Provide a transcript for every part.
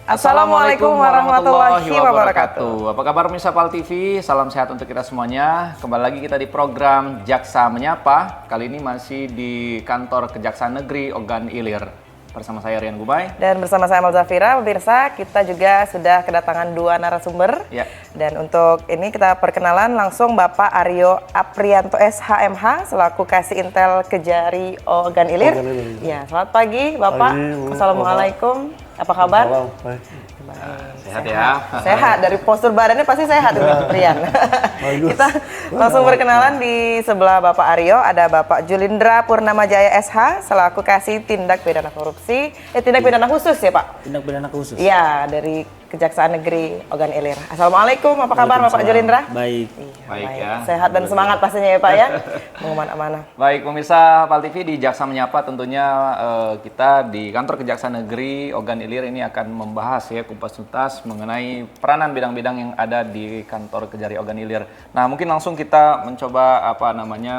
Assalamualaikum warahmatullahi wabarakatuh. Apa kabar pemirsa PAL TV? Salam sehat untuk kita semuanya. Kembali lagi kita di program Jaksa Menyapa. Kali ini masih di kantor Kejaksaan Negeri Ogan Ilir. Bersama saya Rian Gumai. Dan bersama saya Amal Zafira. Pemirsa, kita juga sudah kedatangan dua narasumber. Ya. Dan untuk ini kita perkenalan langsung Bapak Aryo Aprianto SHMH selaku Kasih Intel Kejari Ogan Ilir. Ya, selamat pagi Bapak. Assalamualaikum. Apa kabar? Baik. Sehat ya. Sehat, dari postur badannya pasti sehat Rian. Kita langsung berkenalan di sebelah Bapak Aryo ada Bapak Julindra Purnamajaya SH selaku Kasih Tindak Pidana Korupsi, Tindak Pidana Khusus ya Pak? Tindak pidana khusus. Iya, dari Kejaksaan Negeri Ogan Ilir. Assalamualaikum, apa kabar Bapak Julindra? Baik. Baik ya. Sehat dan semangat pastinya ya Pak ya. Mengaman amanah. Baik pemirsa PAL TV di Jaksa Menyapa tentunya kita di kantor Kejaksaan Negeri Ogan Ilir ini akan membahas ya kupas tuntas mengenai peranan bidang-bidang yang ada di kantor Kejari Ogan Ilir. Nah mungkin langsung kita mencoba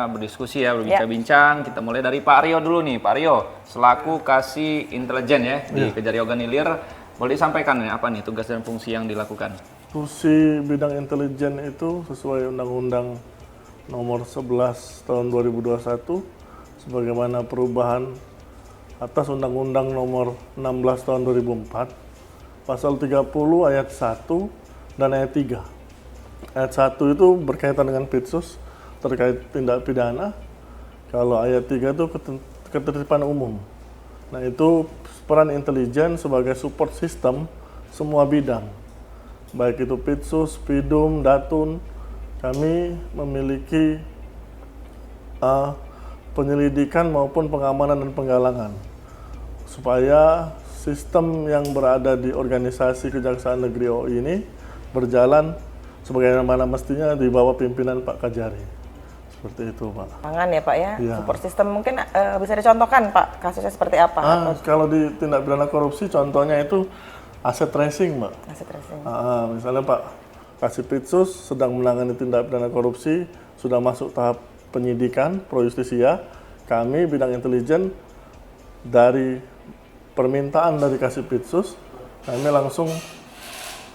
berdiskusi ya, berbincang-bincang. Kita mulai dari Pak Aryo dulu nih. Pak Aryo selaku Kasih Intelijen ya di Kejari Ogan Ilir. Boleh disampaikan apa nih tugas dan fungsi yang dilakukan? Fungsi bidang intelijen itu sesuai Undang-Undang Nomor 11 Tahun 2021 sebagaimana perubahan atas Undang-Undang Nomor 16 Tahun 2004 Pasal 30 Ayat 1 dan Ayat 3. Ayat 1 itu berkaitan dengan pitsus terkait tindak pidana. Kalau Ayat 3 itu ketertiban umum. Nah itu peran intelijen sebagai support system semua bidang, baik itu Pitsus, Pidum, Datun. Kami memiliki penyelidikan maupun pengamanan dan penggalangan supaya sistem yang berada di organisasi Kejaksaan Negeri OI ini berjalan sebagaimana mestinya di bawah pimpinan Pak Kajari. Seperti itu Pak. Pangan ya Pak ya, Ya. support system mungkin bisa dicontohkan Pak, kasusnya seperti apa? Kalau di tindak pidana korupsi contohnya itu aset tracing Mbak. Aset tracing. Misalnya Pak Kasih Pitsus sedang menangani tindak pidana korupsi, sudah masuk tahap penyidikan, pro justisia, kami bidang intelijen dari permintaan dari Kasih Pitsus, kami langsung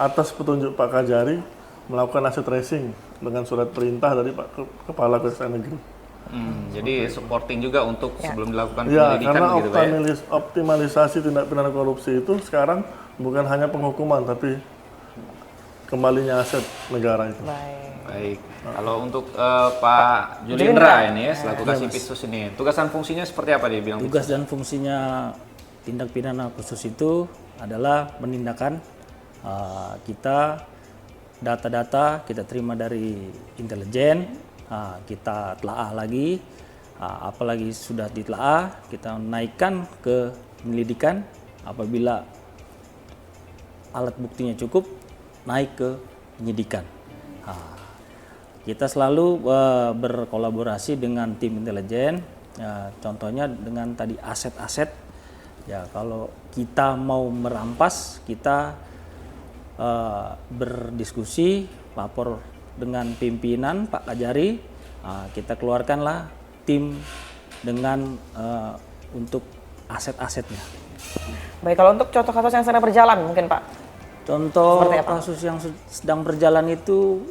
atas petunjuk Pak Kajari melakukan aset tracing dengan surat perintah dari Pak Kepala Kejaksaan Negeri. Jadi supporting juga untuk sebelum dilakukan Ya, penyelidikan karena gitu Pak ya? optimalisasi tindak pidana korupsi itu sekarang bukan hanya penghukuman, tapi kembalinya aset negara itu. Baik. Kalau untuk Pak Julindra ini ya, selaku Kasih Pitsus ini, tugas dan fungsinya seperti apa dia bilang? Tugas dan fungsinya tindak pidana khusus itu adalah menindakan kita data-data kita terima dari intelijen, kita telaah lagi, apalagi sudah ditelaah, kita naikkan ke penyelidikan. Apabila alat buktinya cukup, naik ke penyidikan. Kita selalu berkolaborasi dengan tim intelijen, contohnya dengan tadi aset-aset. Ya, kalau kita mau merampas, kita berdiskusi, lapor dengan pimpinan Pak Kajari, kita keluarkanlah tim dengan untuk aset-asetnya. Baik, kalau untuk contoh kasus yang sedang berjalan mungkin Pak? Contoh kasus yang sedang berjalan itu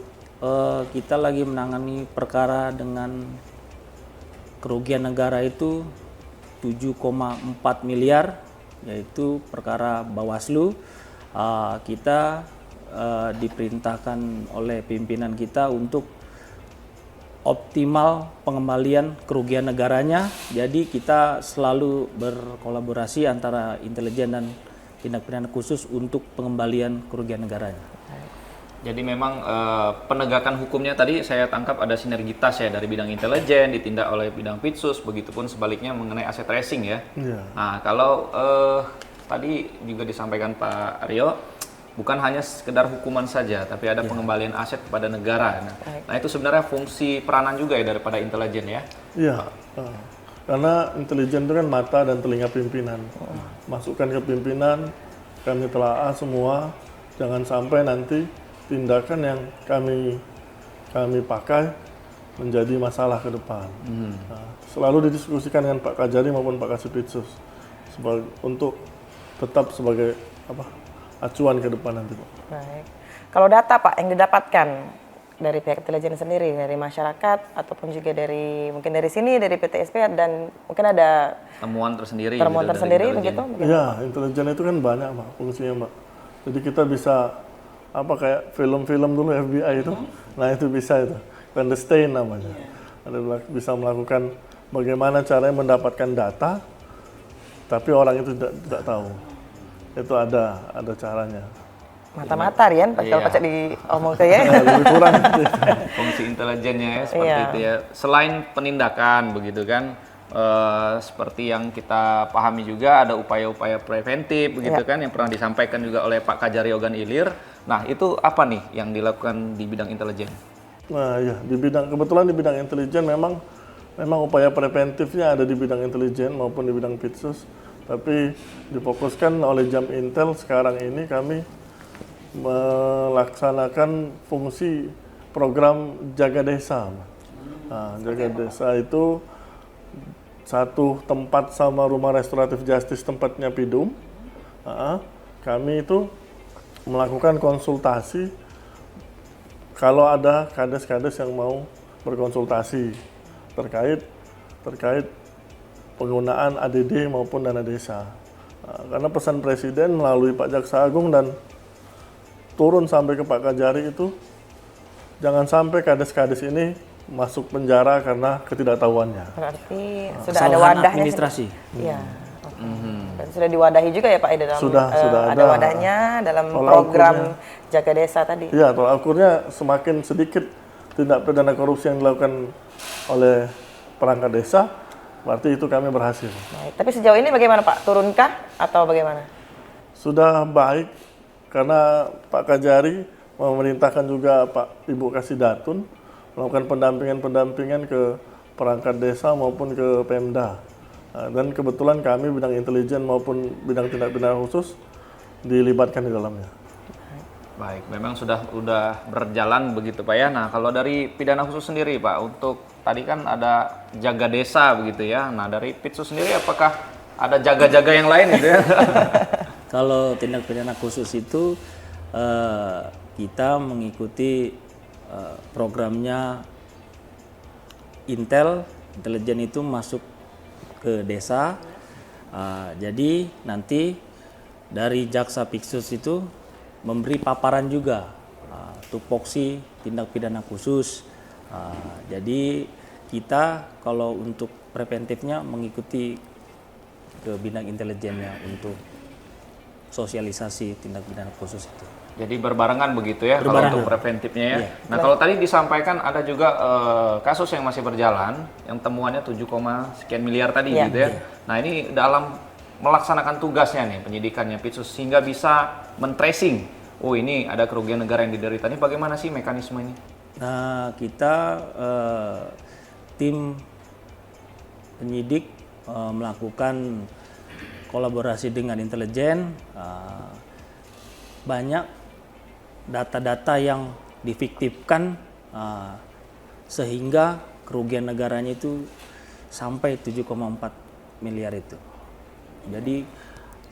kita lagi menangani perkara dengan kerugian negara itu 7,4 miliar, yaitu perkara Bawaslu. Kita diperintahkan oleh pimpinan kita untuk optimal pengembalian kerugian negaranya. Jadi kita selalu berkolaborasi antara intelijen dan tindak pidana khusus untuk pengembalian kerugian negaranya. Jadi memang penegakan hukumnya tadi saya tangkap ada sinergitas ya dari bidang intelijen ditindak oleh bidang Pitsus, begitupun sebaliknya mengenai aset tracing ya. Nah kalau tadi juga disampaikan Pak Aryo, bukan hanya sekedar hukuman saja, tapi ada pengembalian aset kepada negara. Nah itu sebenarnya fungsi peranan juga ya daripada intelijen ya? Iya, karena intelijen itu kan mata dan telinga pimpinan. Masukkan ke pimpinan, kami telaah semua, jangan sampai nanti tindakan yang kami pakai menjadi masalah ke depan. Selalu didiskusikan dengan Pak Kajari maupun Pak Kasih Pitsus untuk tetap sebagai acuan ke depan nanti, Pak. Baik. Kalau data Pak yang didapatkan dari pihak intelijen sendiri, dari masyarakat ataupun juga dari mungkin dari sini, dari PTSP dan mungkin ada Temuan tersendiri. temuan gitu dari tersendiri intelijen. begitu? Iya, intelijen itu kan banyak, Pak, fungsinya, Pak. Jadi kita bisa apa kayak film-film dulu FBI itu, nah itu bisa itu, clandestine namanya. Ada bisa melakukan bagaimana caranya mendapatkan data, tapi orang itu tidak tahu. Itu ada caranya. Mata-mata Rian, kalau Iya. pacak diomong ke ya. Lebih kurang. Fungsi intelijennya ya seperti Iya. itu ya. Selain penindakan begitu kan, seperti yang kita pahami juga ada upaya-upaya preventif begitu Iya. kan yang pernah disampaikan juga oleh Pak Kajari Ogan Ilir. Nah itu apa nih yang dilakukan di bidang intelijen? Nah, ya kebetulan di bidang intelijen memang upaya preventifnya ada di bidang intelijen maupun di bidang Pitsus. Tapi difokuskan oleh Jam Intel sekarang ini kami melaksanakan fungsi program Jaga Desa. Nah, Jaga Desa itu satu tempat sama rumah restoratif justice tempatnya Pidum. Kami itu melakukan konsultasi kalau ada kades-kades yang mau berkonsultasi terkait penggunaan ADD maupun dana desa. Karena pesan Presiden melalui Pak Jaksa Agung dan turun sampai ke Pak Kajari itu, jangan sampai kades-kades ini masuk penjara karena ketidaktahuannya. Berarti sudah ada Kesalahan wadahnya. administrasi. Iya. Dan sudah diwadahi juga ya Pak Ida dalam Sudah ada ada. wadahnya dalam Tolak program ukurnya. Jaga Desa tadi. Iya, tolak ukurnya semakin sedikit tindak pidana korupsi yang dilakukan oleh perangkat desa, berarti itu kami berhasil. Baik. Tapi sejauh ini bagaimana Pak? Turunkah atau bagaimana? Sudah baik karena Pak Kajari memerintahkan juga Pak Ibu Kasidatun melakukan pendampingan ke perangkat desa maupun ke Pemda. Dan kebetulan kami bidang intelijen maupun bidang tindak pidana khusus dilibatkan di dalamnya. Baik, memang sudah berjalan begitu Pak ya. Nah kalau dari pidana khusus sendiri Pak, untuk tadi kan ada jaga desa begitu ya. Nah dari Pitsus sendiri apakah ada jaga-jaga yang lain gitu ya? Kalau tindak pidana khusus itu kita mengikuti programnya intelijen itu masuk ke desa. Jadi nanti dari Jaksa Pitsus itu memberi paparan juga tupoksi tindak pidana khusus. Jadi kita kalau untuk preventifnya mengikuti ke bidang intelijennya untuk sosialisasi tindak pidana khusus itu. Jadi berbarengan begitu ya kalau Berbarengan. untuk preventifnya ya. Iya. Nah kalau tadi disampaikan ada juga kasus yang masih berjalan yang temuannya 7, sekian miliar tadi Iya. gitu ya. Nah ini dalam melaksanakan tugasnya nih penyidikannya Pitsus sehingga bisa men-tracing. Oh ini ada kerugian negara yang diderita. Ini bagaimana sih mekanisme ini? Nah kita tim penyidik melakukan kolaborasi dengan intelijen, banyak data-data yang difiktifkan sehingga kerugian negaranya itu sampai 7,4 miliar itu. Jadi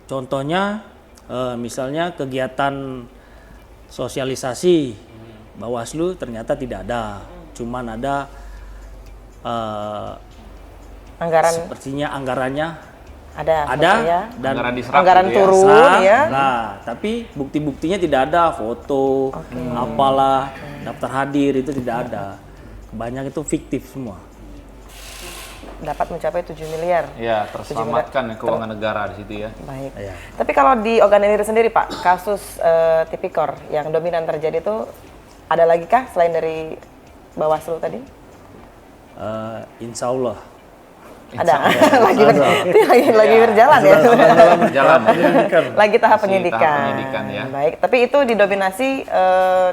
contohnya misalnya kegiatan sosialisasi Bawaslu ternyata tidak ada, cuman ada Anggaran sepertinya anggarannya ada ada dan Anggaran diserap anggaran gitu ya. turun serap. ya. Nah, tapi bukti-buktinya tidak ada, foto, apalah, daftar hadir itu tidak ada. Kebanyakan itu fiktif semua. Dapat mencapai 7 miliar. Ya terselamatkan keuangan negara di situ ya. Baik. Iya. Tapi kalau di Ogan Ilir sendiri Pak, kasus tipikor yang dominan terjadi itu ada lagi kah selain dari Bawaslu tadi? Insya Allah. Ada. lagi berjalan ya. Berjalan. Lagi tahap Masih penyidikan. tahap penyidikan, ya. Baik, tapi itu didominasi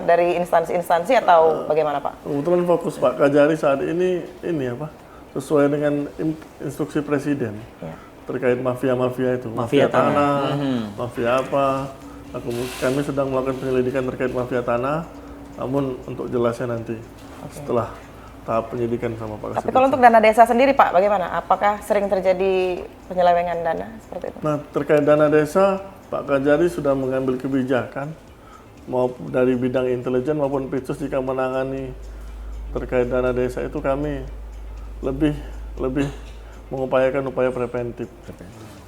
dari instansi-instansi atau bagaimana Pak? Kebetulan fokus Pak Kajari saat ini apa? Sesuai dengan instruksi Presiden terkait mafia-mafia itu. Mafia tanah, mafia apa. Nah, kami sedang melakukan penyelidikan terkait mafia tanah, namun untuk jelasnya nanti setelah tahap penyidikan sama Pak Tapi Kasih. kalau untuk dana desa sendiri Pak, bagaimana? Apakah sering terjadi penyelewengan dana seperti itu? Nah, terkait dana desa, Pak Kajari sudah mengambil kebijakan maupun dari bidang intelijen maupun Pitsus jika menangani terkait dana desa itu kami lebih mengupayakan upaya preventif.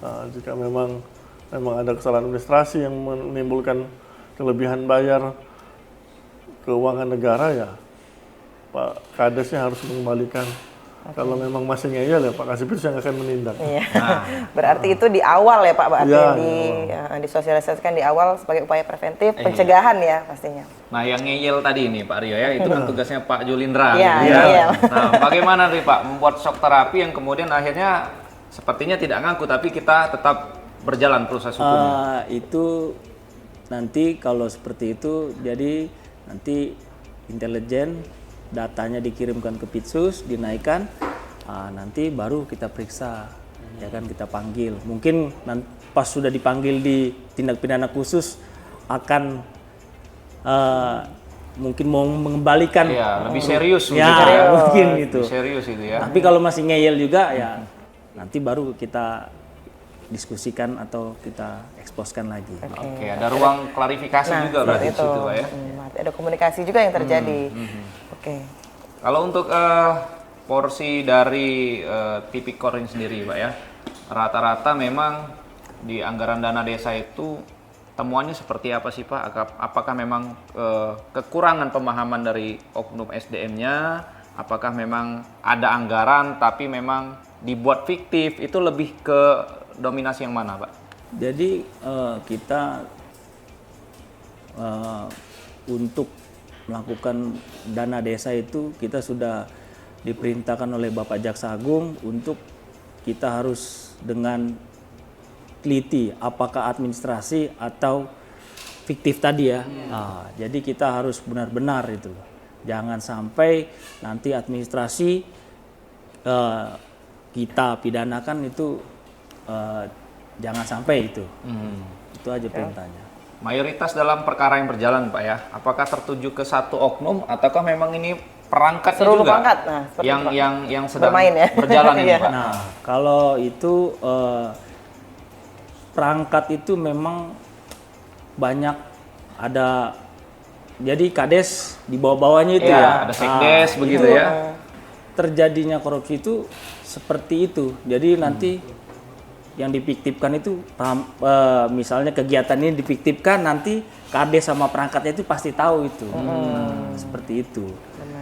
Nah, jika memang ada kesalahan administrasi yang menimbulkan kelebihan bayar keuangan negara, ya Pak Kadesnya harus mengembalikan. Kalau memang masih ngeyel, ya Pak Kasipers yang akan menindak. Iya. Berarti itu di awal ya Pak, berarti Iya, disosialisasikan di awal sebagai upaya preventif, pencegahan ya pastinya. Nah, yang ngeyel tadi ini Pak Aryo ya, itu kan tugasnya Pak Julindra. Iya, gitu ya. ngeyel. Nah, bagaimana nih Pak membuat shock terapi yang kemudian akhirnya sepertinya tidak ngaku, tapi kita tetap berjalan proses hukumnya? Itu nanti kalau seperti itu, jadi nanti intelijen datanya dikirimkan ke Pitsus, dinaikkan, nanti baru kita periksa, ya kan, kita panggil. Mungkin pas sudah dipanggil di tindak pidana khusus akan mungkin mau mengembalikan. Iya, lebih serius Ya, mungkin ya. mungkin gitu. Lebih serius itu ya. Tapi kalau masih ngeyel juga, ya nanti baru kita diskusikan atau kita eksposkan lagi. Oke, ada ruang klarifikasi juga berarti di situ Pak ya. Ada komunikasi juga yang terjadi. Oke. Kalau untuk porsi dari Tipikor ini sendiri Pak ya, rata-rata memang di anggaran dana desa itu temuannya seperti apa sih Pak? Apakah memang kekurangan pemahaman dari oknum SDM-nya? Apakah memang ada anggaran tapi memang dibuat fiktif? Itu lebih ke dominasi yang mana Pak? Jadi kita untuk melakukan dana desa itu kita sudah diperintahkan oleh Bapak Jaksa Agung untuk kita harus dengan teliti apakah administrasi atau fiktif tadi ya. Jadi kita harus benar-benar itu. Jangan sampai nanti administrasi kita pidanakan itu jangan sampai itu. Itu aja perintahnya. Mayoritas dalam perkara yang berjalan Pak ya, apakah tertuju ke satu oknum ataukah memang ini perangkatnya Seluruh juga perangkat, nah, seperti itu, Pak. yang sedang Bermain ya. berjalan ini Iya. Pak? Nah, kalau itu perangkat itu memang banyak ada, jadi kades di bawah-bawahnya itu Iya, ya. ada sekdes begitu itu, ya. Terjadinya korupsi itu seperti itu. Jadi nanti yang difiktifkan itu misalnya kegiatan ini difiktifkan, nanti kades sama perangkatnya itu pasti tahu itu. Seperti itu.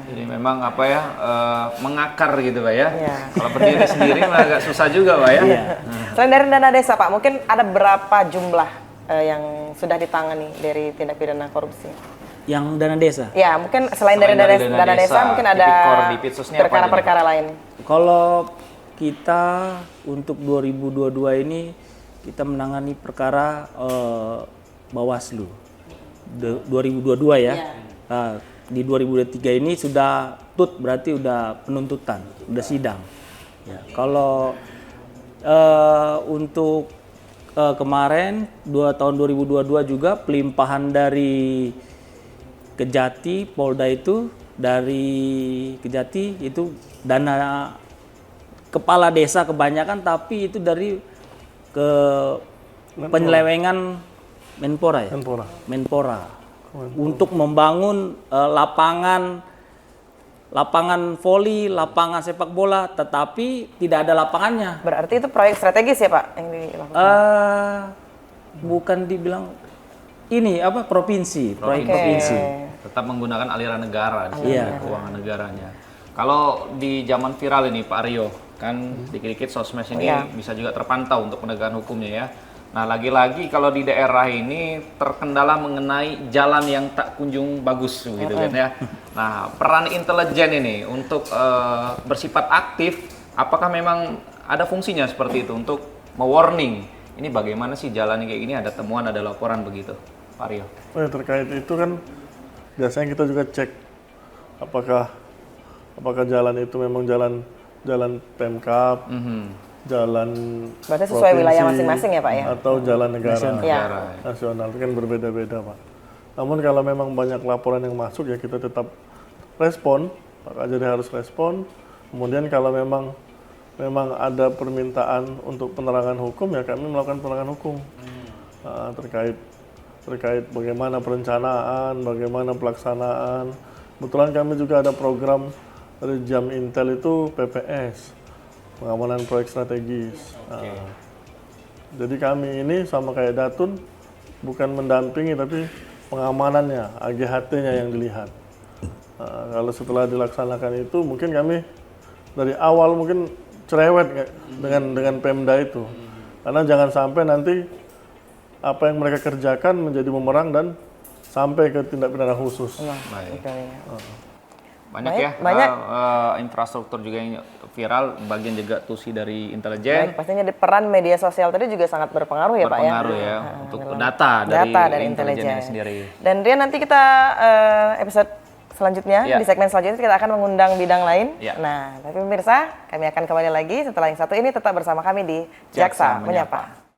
Jadi memang apa ya, mengakar gitu Pak ya. Iya. Kalau berdiri sendiri mah agak susah juga Pak ya. Iya. Selain dari dana desa Pak, mungkin ada berapa jumlah yang sudah ditangani dari tindak pidana korupsi? Yang dana desa. Ya, mungkin selain dari Selain dari dana dana desa, desa, mungkin Tipikor ada di Pitsusnya apa aja nih, perkara-perkara lain. Kalau kita untuk 2022 ini kita menangani perkara Bawaslu 2022 ya. Di 2023 ini sudah berarti udah penuntutan, udah sidang. Ya. Kalau untuk kemarin tahun 2022 juga pelimpahan dari Kejati Polda itu, dari Kejati itu dana kepala desa kebanyakan, tapi itu dari penyelewengan Menpora ya. Menpora. Untuk membangun lapangan voli, lapangan sepak bola, tetapi tidak ada lapangannya. Berarti itu proyek strategis ya Pak yang dilakukan? Bukan dibilang ini apa provinsi, proyek provinsi. Tetap menggunakan aliran negara di sini, Iya. keuangan negaranya. Kalau di zaman viral ini Pak Aryo, kan dikit-dikit sosmed ini bisa juga terpantau untuk penegakan hukumnya ya. Nah, lagi-lagi kalau di daerah ini terkendala mengenai jalan yang tak kunjung bagus begitu kan ya. Nah, peran intelijen ini untuk bersifat aktif, apakah memang ada fungsinya seperti itu untuk mewarning ini bagaimana sih jalan kayak gini, ada temuan, ada laporan begitu, Pak Aryo? Terkait itu kan biasanya kita juga cek apakah jalan itu memang jalan Pemkab, jalan Berarti sesuai wilayah masing-masing ya Pak ya? atau jalan negara Nasional. itu kan berbeda-beda Pak. Namun kalau memang banyak laporan yang masuk ya kita tetap respon, Pak Kajari harus respon. Kemudian kalau memang ada permintaan untuk penerangan hukum ya kami melakukan penerangan hukum. terkait bagaimana perencanaan, bagaimana pelaksanaan. Kebetulan kami juga ada program dari Jam Intel itu PPS, pengamanan proyek strategis. Jadi kami ini sama kayak Datun, bukan mendampingi tapi pengamanannya, AGHT-nya yang dilihat. Kalau setelah dilaksanakan itu mungkin kami dari awal mungkin cerewet dengan Pemda itu. Karena jangan sampai nanti apa yang mereka kerjakan menjadi bumerang dan sampai ke tindak pidana khusus. Baik. Oke, ya. Banyak Baik, ya, banyak. infrastruktur juga yang viral, bagian juga tusi dari intelijen. Baik, pastinya di peran media sosial tadi juga sangat berpengaruh ya Pak ya. Berpengaruh ya untuk data dari intelijennya sendiri. Dan Rian, nanti kita episode selanjutnya, Ya. di segmen selanjutnya kita akan mengundang bidang lain. Ya. Nah, tapi pemirsa, kami akan kembali lagi setelah yang satu ini, tetap bersama kami di Jaksa Menyapa.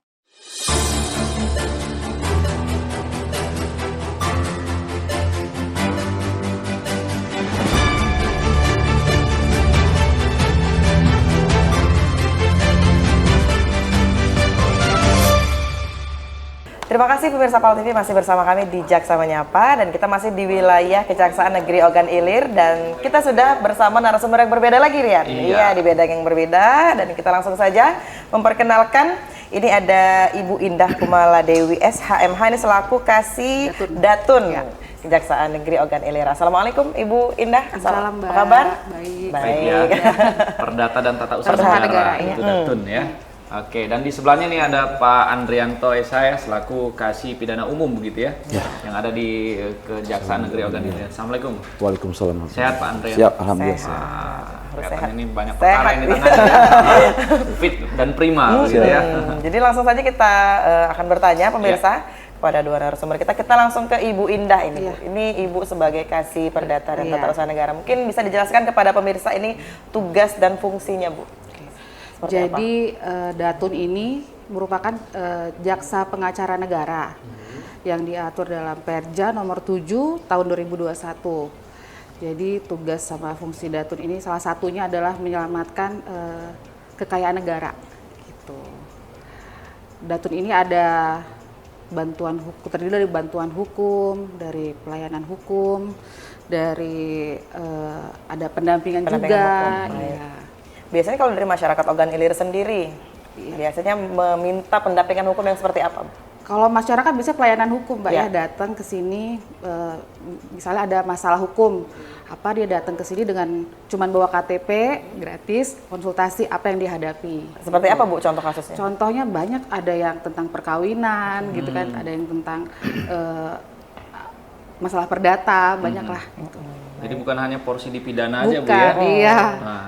Terima kasih pemirsa PAL TV masih bersama kami di Jaksa Menyapa, dan kita masih di wilayah Kejaksaan Negeri Ogan Ilir, dan kita sudah bersama narasumber yang berbeda lagi, Rian. Iya, di bidang yang berbeda, dan kita langsung saja memperkenalkan. Ini ada Ibu Indah Kumala Dewi SHMH, ini selaku Kasih Datun Kejaksaan Negeri Ogan Ilir. Assalamualaikum Ibu Indah. Salam, Apa kabar? Baik. Baik ya. Perdata dan tata usaha negara itu Datun ya. Oke, dan di sebelahnya nih ada Pak Andrianto SH selaku Kasih Pidana Umum begitu ya, yang ada di Kejaksaan Negeri Ogan Ilir. Assalamualaikum. Waalaikumsalam. Sehat Pak Andrianto? Siap, alhamdulillah. Kelihatan ini banyak Sehat. perkara yang ditangani ya. Fit dan prima begitu ya. Jadi langsung saja kita akan bertanya pemirsa kepada dua narasumber kita. Kita langsung ke Ibu Indah ini. Bu. Ini Ibu sebagai Kasih Perdata dan Tata Usaha Negara. Mungkin bisa dijelaskan kepada pemirsa ini tugas dan fungsinya, Bu. Seperti Jadi Datun ini merupakan jaksa pengacara negara yang diatur dalam Perja nomor 7 tahun 2021. Jadi tugas sama fungsi Datun ini salah satunya adalah menyelamatkan kekayaan negara. Gitu. Datun ini ada bantuan hukum, terdiri dari bantuan hukum, dari pelayanan hukum, dari ada pendampingan juga. hukum. Iya. Biasanya kalau dari masyarakat Ogan Ilir sendiri, biasanya meminta pendampingan hukum yang seperti apa, Bu? Kalau masyarakat bisa pelayanan hukum, Mbak Ya. datang ke sini, misalnya ada masalah hukum, apa dia datang ke sini dengan cuman bawa KTP gratis, konsultasi apa yang dihadapi. Seperti apa, Bu, contoh kasusnya? Contohnya banyak, ada yang tentang perkawinan, gitu kan, ada yang tentang masalah perdata, banyak lah. Gitu. Jadi bukan hanya porsi di pidana aja Bu Bukan, ya. iya. Nah,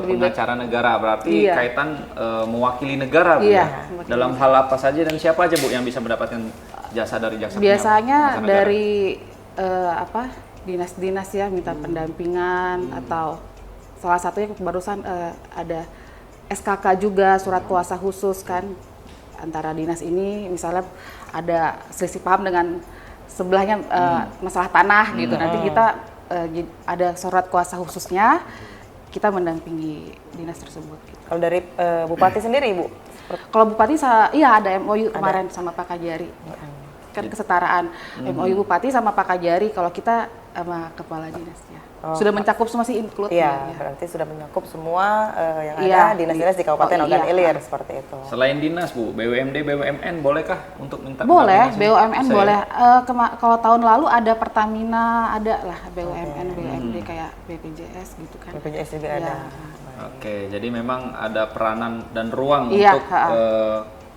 pengacara negara berarti Iya. kaitan mewakili negara Bu Iya, ya. Dalam hal apa saja dan siapa aja Bu yang bisa mendapatkan jasa dari jaksa Biasanya pengacara negara? dari dinas-dinas ya minta pendampingan, atau salah satunya barusan ada SKK juga, surat kuasa khusus kan, antara dinas ini misalnya ada selisih paham dengan sebelahnya masalah tanah gitu, nanti kita ada surat kuasa khususnya, kita mendampingi dinas tersebut. Gitu. Kalau dari Bupati sendiri, Bu? Kalau Bupati, iya ada MOU kemarin sama Pak Kajari. Kan kesetaraan MOU Bupati sama Pak Kajari, kalau kita sama Kepala Dinasnya. Sudah mencakup semua sih, include. Iya, ya. berarti sudah mencakup semua yang Iya, ada dinas-dinas di Kabupaten oh, Ogan iya. Ilir, seperti itu. Selain dinas Bu, BUMD, BUMN bolehkah untuk minta Boleh, pendampingan? BUMN Bisa ya? boleh. Kalau tahun lalu ada Pertamina, ada lah BUMN, BUMD kayak BPJS gitu kan. BPJS juga Iya. ada. Oke, jadi memang ada peranan dan ruang Iya, untuk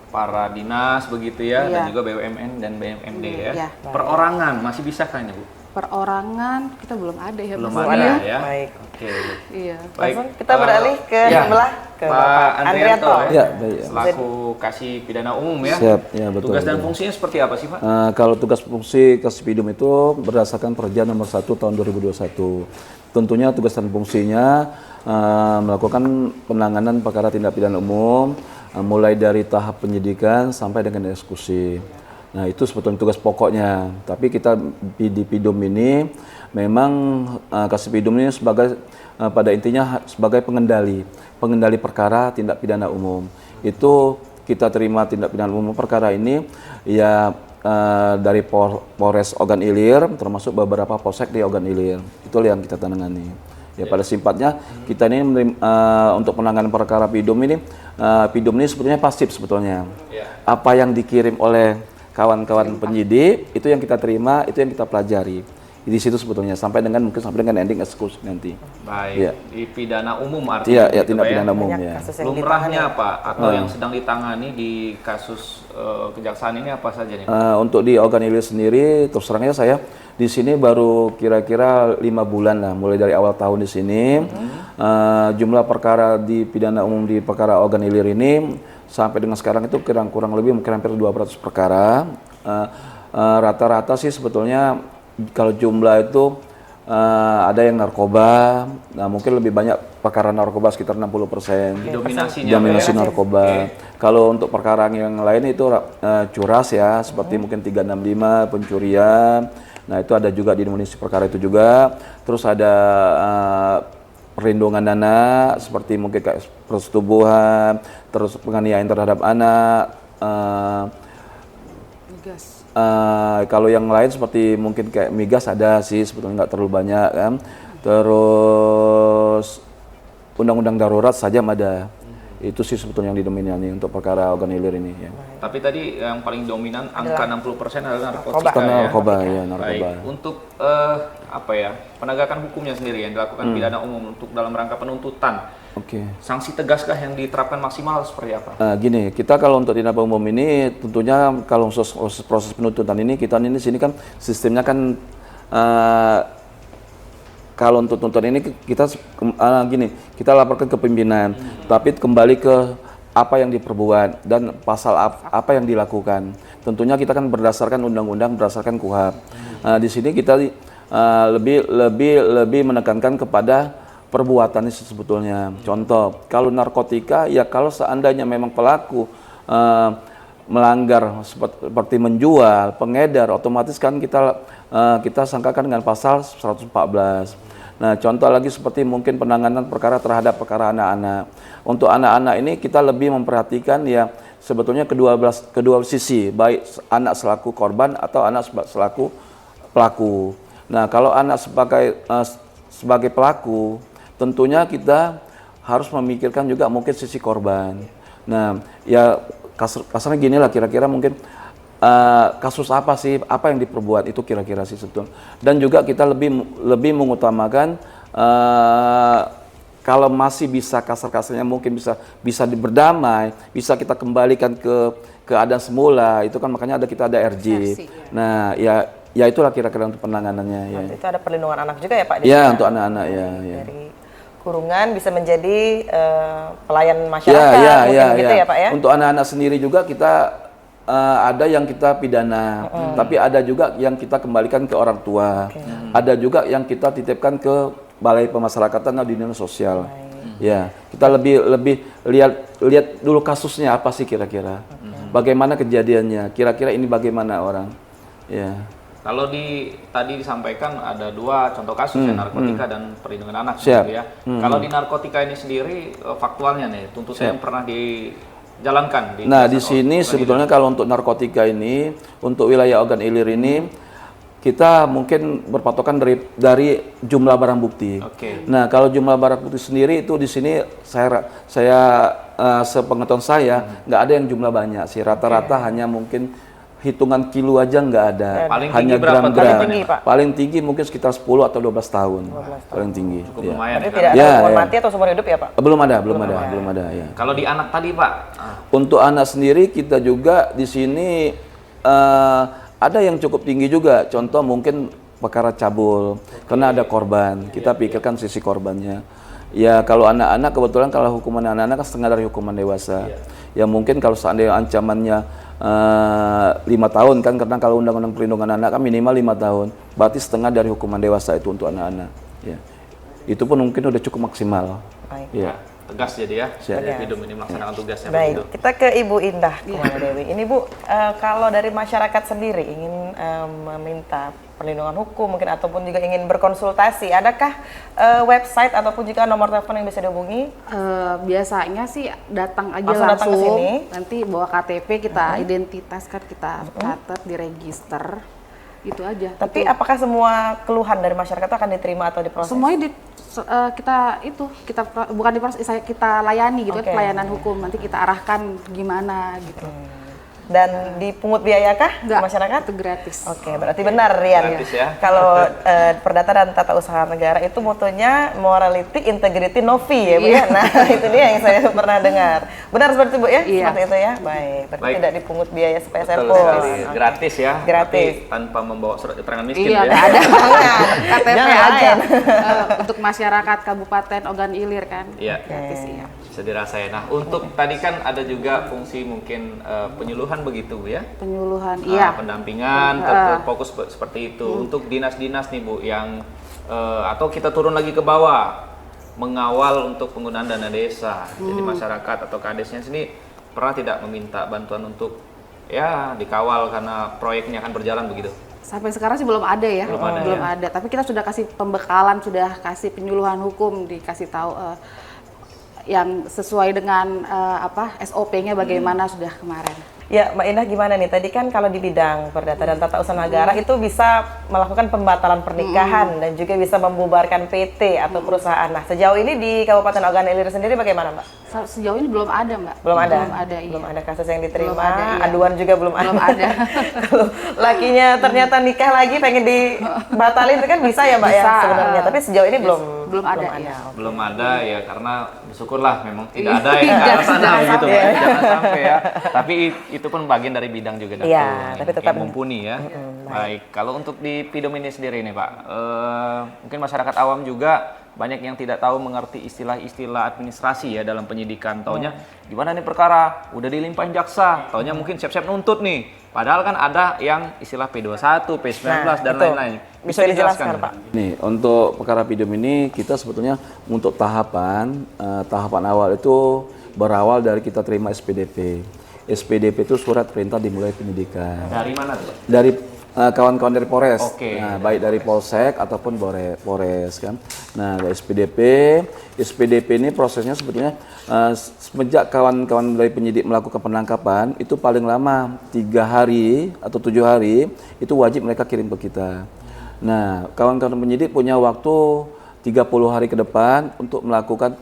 para dinas begitu ya, dan Iya. juga BUMN dan BUMD ya. Iya. Perorangan masih bisa kan ya Bu? Perorangan kita belum ada ya. Belum Mas. ada Iya. ya. Baik. Oke. Iya. Langsung kita beralih ke ya, sebelah ke Pak Bapak Andrianto Andrianto. Ya, baik. Selaku Kasih Pidana Umum ya. Siap, ya betul. Tugas dan betul. fungsinya seperti apa sih Pak? Kalau tugas fungsi Kasipidum itu berdasarkan Perja nomor 1 tahun 2021. Tentunya tugas dan fungsinya melakukan penanganan perkara tindak pidana umum mulai dari tahap penyidikan sampai dengan eksekusi. Nah, itu sebetulnya tugas pokoknya. Tapi kita di Pidum ini memang Kasipidum ini sebagai pada intinya sebagai pengendali perkara tindak pidana umum. Itu kita terima tindak pidana umum perkara ini ya dari Polres Ogan Ilir, termasuk beberapa polsek di Ogan Ilir. Itulah yang kita tangani. Ya pada simpatnya kita ini untuk penanganan perkara PIDUM ini, PIDUM ini sebetulnya pasif sebetulnya. Apa yang dikirim oleh kawan-kawan penyidik itu yang kita terima, itu yang kita pelajari. Di situ sebetulnya sampai dengan ending eksekusi nanti. Baik, Ya. di pidana umum artinya. Iya, ya, gitu, tindak Pak, pidana ya? umum Banyak ya. kasus yang Lumrahnya ditangani. apa atau yang sedang ditangani di kasus kejaksaan ini apa saja nih? Untuk di Ogan Ilir sendiri, terus terangnya saya di sini baru kira-kira 5 bulan lah, mulai dari awal tahun di sini. Jumlah perkara di pidana umum di perkara Ogan Ilir ini sampai dengan sekarang itu kurang lebih mungkin hampir 200 perkara. Rata-rata sih sebetulnya kalau jumlah itu ada yang narkoba, nah mungkin lebih banyak perkara narkoba sekitar 60%. Dominasinya Dominasi apa ya? narkoba. Kalau untuk perkara yang lain itu curas ya, seperti mungkin 365 pencurian. Nah itu ada juga di Indonesia perkara itu juga. Terus ada perlindungan anak, seperti mungkin kayak persetubuhan, terus penganiayaan terhadap anak. Migas. Kalau yang lain seperti mungkin kayak migas ada sih, sebetulnya nggak terlalu banyak kan. Terus undang-undang darurat saja ada. Itu sih sebetulnya yang didominasi untuk perkara Ogan Ilir ini ya. Tapi tadi yang paling dominan angka 60% adalah narkotika Karena ya. narkoba ya, narkoba. Baik, untuk apa ya, penegakan hukumnya sendiri yang dilakukan pidana umum untuk dalam rangka penuntutan. Oke. Sanksi tegaskah yang diterapkan maksimal seperti apa? Gini, kita kalau untuk tindak umum ini tentunya kalau proses penuntutan ini kita ini sini kan sistemnya kan kalau untuk tuntutan ini kita gini, kita laporkan ke pimpinan, tapi kembali ke apa yang diperbuat dan pasal apa yang dilakukan. Tentunya kita kan berdasarkan undang-undang, berdasarkan KUHP. Di sini kita lebih menekankan kepada perbuatan itu sebetulnya. Contoh, kalau narkotika ya kalau seandainya memang pelaku melanggar seperti menjual, pengedar, otomatis kan kita sangkakan dengan pasal 114. Nah, contoh lagi seperti mungkin penanganan perkara terhadap perkara anak-anak. Untuk anak-anak ini kita lebih memperhatikan ya sebetulnya kedua sisi, baik anak selaku korban atau anak selaku pelaku. Nah, kalau anak sebagai pelaku, tentunya kita harus memikirkan juga mungkin sisi korban. Nah, ya kasarnya gini lah kira-kira mungkin kasus apa sih, apa yang diperbuat itu kira-kira sih sebetulnya. Dan juga kita lebih mengutamakan kalau masih bisa kasar-kasarnya mungkin bisa berdamai, bisa kita kembalikan ke keadaan semula. Itu kan makanya kita ada RJ. Versi, ya. Nah, ya itulah kira-kira untuk penanganannya ya. Itu ada perlindungan anak juga ya Pak? Ya, untuk anak-anak ya. Dari kurungan bisa menjadi pelayan masyarakat, mungkin gitu ya Pak ya? Untuk anak-anak sendiri juga kita ada yang kita pidana, tapi ada juga yang kita kembalikan ke orang tua. Ada juga yang kita titipkan ke Balai Pemasyarakatan atau Dinas Sosial. Ya, kita lebih lihat dulu kasusnya apa sih kira-kira. Bagaimana kejadiannya? Kira-kira ini bagaimana orang? Ya. Kalau tadi disampaikan ada 2 contoh kasus ya, narkotika dan perlindungan anak Siap. gitu ya. Kalau di narkotika ini sendiri faktualnya nih, tuntutan yang pernah dijalankan Nah, di sini sebetulnya kalau untuk narkotika ini, untuk wilayah Ogan Ilir ini kita mungkin berpatokan dari jumlah barang bukti. Oke. Nah, kalau jumlah barang bukti sendiri itu di sini saya sepengetahuan saya nggak ada yang jumlah banyak sih. Rata-rata hanya mungkin hitungan kilo aja nggak ada. Paling Hanya tinggi berapa? gram-gram. Paling tinggi, Pak? Paling tinggi mungkin sekitar 10 atau 12 tahun. Paling tinggi. Cukup Ya. lumayan Tapi ya. tidak ada Ya, hukuman ya. mati atau seumur hidup ya Pak? Belum ada ya. Kalau di anak tadi Pak, Untuk anak sendiri kita juga di sini ada yang cukup tinggi juga. Contoh mungkin perkara cabul, karena ada korban. Kita pikirkan sisi korbannya. Ya kalau anak-anak kebetulan kalau hukuman anak-anak kan setengah dari hukuman dewasa. Ya mungkin kalau seandainya ancamannya 5 tahun kan, karena kalau undang-undang perlindungan anak kan minimal 5 tahun. Berarti setengah dari hukuman dewasa itu untuk anak-anak. Ya. Itu pun mungkin udah cukup maksimal. Baik. Ya. tegas jadi ya. Siap. Dari Pidum ini melaksanakan tugasnya. Baik, begitu. kita ke Ibu Indah Kumala Dewi. Ini Bu, kalau dari masyarakat sendiri ingin meminta perlindungan hukum mungkin ataupun juga ingin berkonsultasi, adakah website ataupun juga nomor telepon yang bisa dihubungi? Biasanya sih datang aja Langsung datang ke langsung, sini. nanti bawa KTP kita identitas kan kita catat di register, itu aja. Tapi apakah semua keluhan dari masyarakat itu akan diterima atau diproses? Semuanya bukan diproses, kita layani gitu Oke. kan, pelayanan hukum, nanti kita arahkan gimana gitu. Dan dipungut biaya kah Enggak, masyarakat? itu gratis. Oke, berarti benar Rian. Gratis ya. Kalau Perdata dan Tata Usaha Negara itu motonya morality, integrity, no fee ya Bu ya. Nah itu dia yang saya pernah dengar. Benar seperti itu Bu ya? Iya. Seperti itu ya? Baik, berarti Baik. tidak dipungut biaya sepeser Betul pun. sekali. Oke. Gratis ya. Gratis. Tapi tanpa membawa surat keterangan miskin Iya, ya. nggak ada. KTP Jangan aja. lain. Untuk masyarakat Kabupaten Ogan Ilir kan. Iya. Gratis iya. Bisa dirasain. Nah, untuk tadi kan ada juga fungsi mungkin penyuluhan begitu Bu ya. Penyuluhan, Nah, iya. pendampingan fokus seperti itu. Untuk dinas-dinas nih Bu yang atau kita turun lagi ke bawah mengawal untuk penggunaan dana desa. Jadi masyarakat atau kadesnya sini pernah tidak meminta bantuan untuk ya dikawal karena proyeknya akan berjalan begitu. Sampai sekarang sih belum ada ya, Belum ada, ya. Tapi kita sudah kasih pembekalan, sudah kasih penyuluhan hukum, dikasih tahu yang sesuai dengan SOP-nya bagaimana sudah kemarin. Ya, Mbak Indah gimana nih? Tadi kan kalau di bidang Perdata dan Tata Usaha Negara itu bisa melakukan pembatalan pernikahan dan juga bisa membubarkan PT atau perusahaan. Nah, sejauh ini di Kabupaten Ogan Ilir sendiri bagaimana, Mbak? Sejauh ini belum ada, Mbak. Belum ada? Belum ada, iya. Belum ada kasus yang diterima, Belum ada, iya. aduan juga belum ada. Belum ada. Kalau lakinya ternyata nikah lagi pengen dibatalin itu kan bisa ya, Mbak ya Bisa, sebenarnya. Tapi sejauh ini belum belum ada, iya. Belum ada ya karena syukurlah memang tidak ada Iya, yang ke arah sana jangan begitu sampai. Mbak. Jangan sampai ya. Tapi itu pun bagian dari bidang juga Datu, Iya, tapi tetap- yang mumpuni ya. Baik, kalau untuk di Pidum ini sendiri nih Pak, mungkin masyarakat awam juga banyak yang tidak tahu mengerti istilah-istilah administrasi ya dalam penyidikan. Taunya gimana nih perkara, udah dilimpahin jaksa, taunya mungkin siap-siap nuntut nih. Padahal kan ada yang istilah P21, P19 dan itu. lain-lain. Bisa dijelaskan, Pak? Nih, untuk perkara Pidum ini kita sebetulnya untuk tahapan awal itu berawal dari kita terima SPDP. SPDP itu surat perintah dimulai penyidikan. Dari mana tuh Pak? Dari kawan-kawan dari Polres, Oke. nah, baik dari Polsek ataupun Polres kan. Nah, dari SPDP ini prosesnya sebetulnya semenjak kawan-kawan dari penyidik melakukan penangkapan itu paling lama 3 hari atau 7 hari itu wajib mereka kirim ke kita. Nah, kawan-kawan penyidik punya waktu 30 hari ke depan untuk melakukan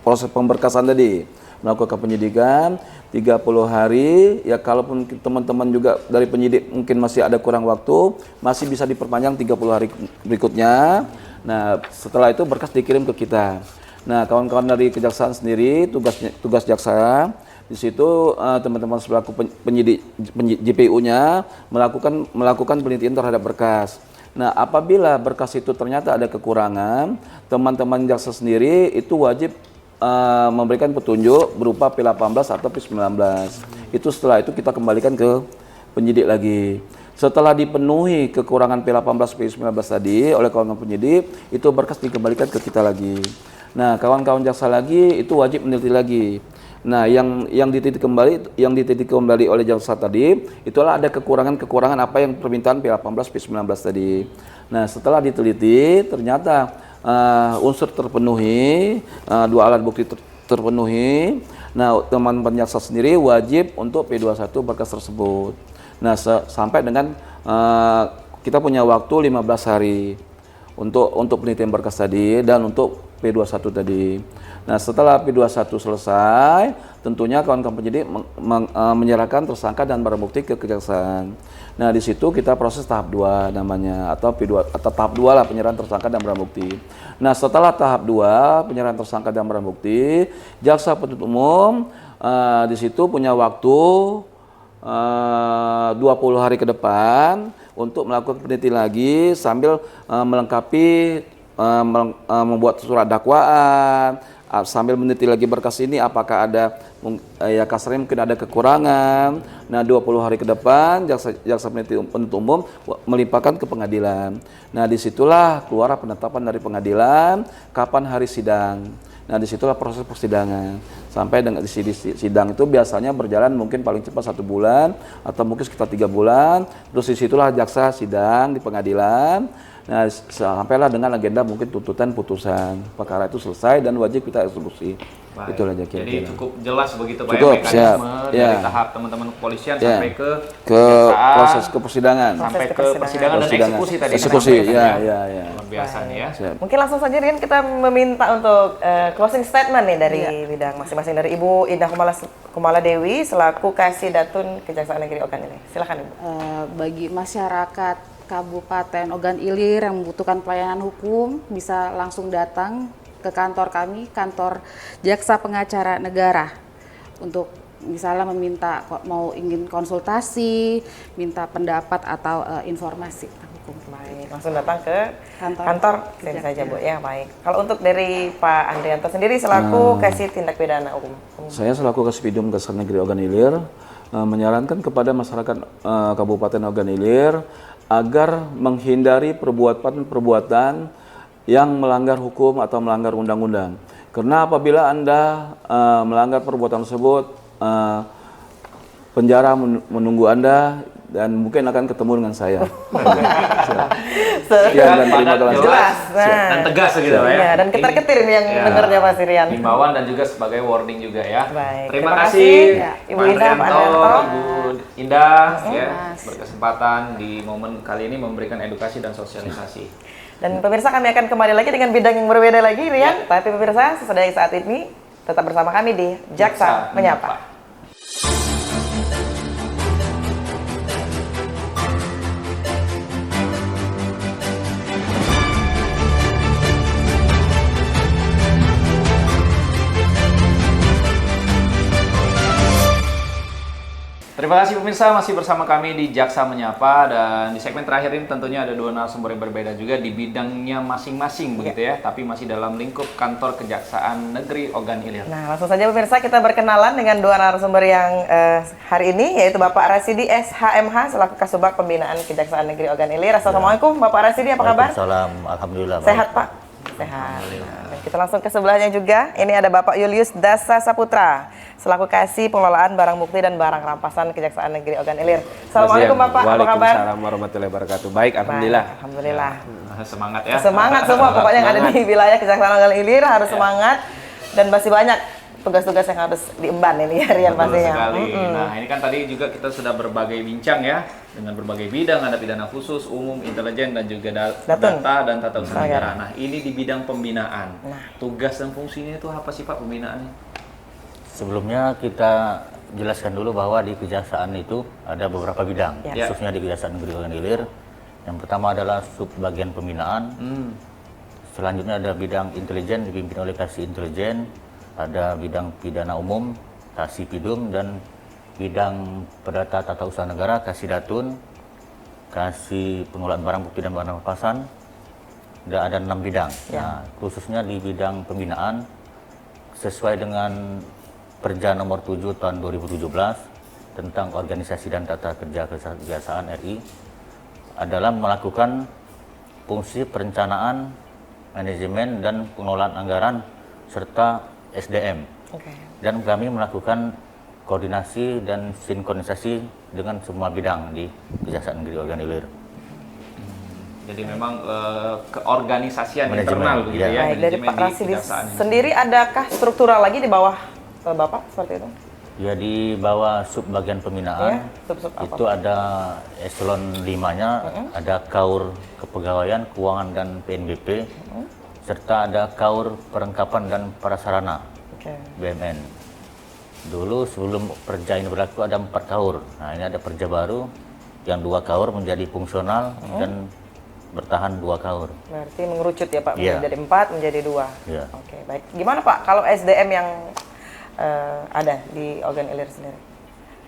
proses pemberkasan tadi, melakukan penyidikan 30 hari. Ya kalaupun teman-teman juga dari penyidik mungkin masih ada kurang waktu, masih bisa diperpanjang 30 hari berikutnya. Nah, setelah itu berkas dikirim ke kita. Nah, kawan-kawan dari kejaksaan sendiri tugas jaksa di situ teman-teman selaku penyidik JPU-nya melakukan penelitian terhadap berkas. Nah, apabila berkas itu ternyata ada kekurangan, teman-teman jaksa sendiri itu wajib memberikan petunjuk berupa P18 atau P19. Itu setelah itu kita kembalikan ke penyidik lagi. Setelah dipenuhi kekurangan P18, P19 tadi oleh kawan-kawan penyidik, itu berkas dikembalikan ke kita lagi. Nah, kawan-kawan jaksa lagi itu wajib meneliti lagi. Nah, yang dititik kembali oleh jaksa tadi, itulah ada kekurangan apa yang permintaan P18, P19 tadi. Nah, setelah diteliti ternyata unsur terpenuhi, 2 alat bukti terpenuhi. Nah, teman-teman jaksa sendiri wajib untuk P21 berkas tersebut. Nah, sampai dengan kita punya waktu 15 hari untuk penelitian berkas tadi dan untuk P21 tadi. Nah, setelah P21 selesai, tentunya kawan-kawan penyidik menyerahkan tersangka dan barang bukti ke kejaksaan. Nah, di situ kita proses tahap 2 namanya, atau P2 atau tahap 2 lah, penyerahan tersangka dan barang bukti. Nah, setelah tahap 2 penyerahan tersangka dan barang bukti, jaksa penuntut umum di situ punya waktu 20 hari ke depan untuk melakukan penelitian lagi sambil melengkapi membuat surat dakwaan, sambil meneliti lagi berkas ini apakah ada ya kasarnya mungkin ada kekurangan. Nah 20 hari ke depan jaksa penuntut umum melimpahkan ke pengadilan. Nah disitulah keluar penetapan dari pengadilan kapan hari sidang. Nah disitulah proses persidangan sampai dengan di sidang itu biasanya berjalan mungkin paling cepat 1 bulan atau mungkin sekitar 3 bulan. Terus disitulah jaksa sidang di pengadilan. Nah sampailah dengan agenda mungkin tuntutan putusan perkara itu selesai dan wajib kita eksekusi. Baik. Itulah aja kira-kira. Jadi cukup jelas begitu Pak Cukup, ya, mekanisme siap. dari Ya. tahap teman-teman kepolisian Ya. sampai ke proses ke persidangan. sampai Proses ke ke persidangan dan persidangan. eksekusi tadi. Eksekusi, Anda ya, sampaikan, ya. Luar biasa nih ya. Siap. Mungkin langsung saja Rian kita meminta untuk closing statement nih dari bidang masing-masing dari Ibu Indah Kumala Dewi selaku Kasih Datun Kejaksaan Negeri Ogan Ilir. Silakan Ibu. Bagi masyarakat Kabupaten Ogan Ilir yang membutuhkan pelayanan hukum bisa langsung datang ke kantor kami, kantor Jaksa Pengacara Negara, untuk misalnya meminta ingin konsultasi, minta pendapat atau informasi tentang hukum. Baik, langsung datang ke Kantor. kantor sini saja Bu ya. Baik. Kalau untuk dari Pak Andrianto sendiri selaku Kasih Tindak Pidana Umum. Saya selaku Kasipidum Kejaksaan Negeri Ogan Ilir menyarankan kepada masyarakat Kabupaten Ogan Ilir agar menghindari perbuatan-perbuatan yang melanggar hukum atau melanggar undang-undang. Karena apabila Anda melanggar perbuatan tersebut, penjara menunggu Anda dan mungkin akan ketemu dengan saya. Sekian dan terima kasih. Jelas. Nah. Dan tegas gitu Pak ya. Iya, dan ketar-ketir ini yang Ya, dengarnya Pak Sirian. himbauan dan juga sebagai warning juga ya. Baik, Terima terima kasih kasih, ya. Ibu Pak Indah, Pak Andrianto, Andrianto. Ibu Indah ya Mas. berkesempatan di momen kali ini memberikan edukasi dan sosialisasi. Dan pemirsa kami akan kembali lagi dengan bidang yang berbeda lagi Rian. Tapi pemirsa sesudah saat ini tetap bersama kami di Jaksa Menyapa. Terima kasih pemirsa, masih bersama kami di Jaksa Menyapa, dan di segmen terakhir ini tentunya ada dua narasumber yang berbeda juga di bidangnya masing-masing begitu ya, tapi masih dalam lingkup kantor Kejaksaan Negeri Ogan Ilir. Nah, langsung saja pemirsa kita berkenalan dengan dua narasumber yang hari ini, yaitu Bapak Rasidi SHMH selaku Kasubag Pembinaan Kejaksaan Negeri Ogan Ilir. Assalamualaikum Bapak Rasidi, apa kabar? Waalaikumsalam, alhamdulillah. Sehat Pak? Sehat. Dan kita langsung ke sebelahnya juga. Ini ada Bapak Julius Dasa Saputra selaku Kasih Pengelolaan Barang Bukti dan Barang Rampasan Kejaksaan Negeri Ogan Ilir. Assalamualaikum Bapak, apa kabar? Waalaikumsalam warahmatullahi wabarakatuh. Baik, alhamdulillah. Baik, alhamdulillah. Semangat ya. Semangat semua pokoknya yang ada di wilayah Kejaksaan Ogan Ilir harus semangat, dan masih banyak tugas-tugas yang harus diemban ini ya Rian Betul pastinya. sekali. Nah, ini kan tadi juga kita sudah berbagai bincang ya dengan berbagai bidang, ada pidana khusus, umum, intelijen, dan juga Datun. data dan tata usaha Negara. negara. Nah, ini di bidang pembinaan. Nah. Tugas dan fungsinya itu apa sih Pak pembinaannya? Sebelumnya kita jelaskan dulu bahwa di kejaksaan itu ada beberapa bidang, Ya. khususnya di Kejaksaan Negeri Ogan Ilir. Yang pertama adalah sub bagian pembinaan. Selanjutnya ada bidang intelijen dipimpin oleh Kasih Intelijen. Ada bidang pidana umum, Kasih Pidum, dan bidang perdata tata usaha negara, Kasih Datun, Kasih Pengelolaan Barang Bukti dan Barang Rampasan. Ada 6 bidang. Ya. Nah, khususnya di bidang pembinaan, sesuai dengan Perja nomor 7 tahun 2017 tentang organisasi dan tata kerja kejaksaan RI, adalah melakukan fungsi perencanaan, manajemen, dan pengelolaan anggaran serta SDM. Oke. Dan kami melakukan koordinasi dan sinkronisasi dengan semua bidang di Kejaksaan Negeri Ogan Ilir. Jadi memang keorganisasian Manajemen, internal begitu iya. ya. Baik, dari manajemen Pak di Rasidi kejaksaan ini. sendiri adakah struktural lagi di bawah Bapak seperti itu? Ya, di bawah sub bagian pembinaan Iya, sub-sub apa? itu ada eselon 5-nya, ada kaur kepegawaian, keuangan, dan PNBP, serta ada kaur perlengkapan dan prasarana Oke. BMN. Dulu sebelum perja ini berlaku ada 4 kaur. Nah, ini ada perja baru yang 2 kaur menjadi fungsional dan bertahan 2 kaur. Berarti mengerucut ya Pak, Iya. menjadi 4 menjadi 2. Iya. Oke, baik. Gimana Pak kalau SDM yang ada di Ogan Ilir sendiri?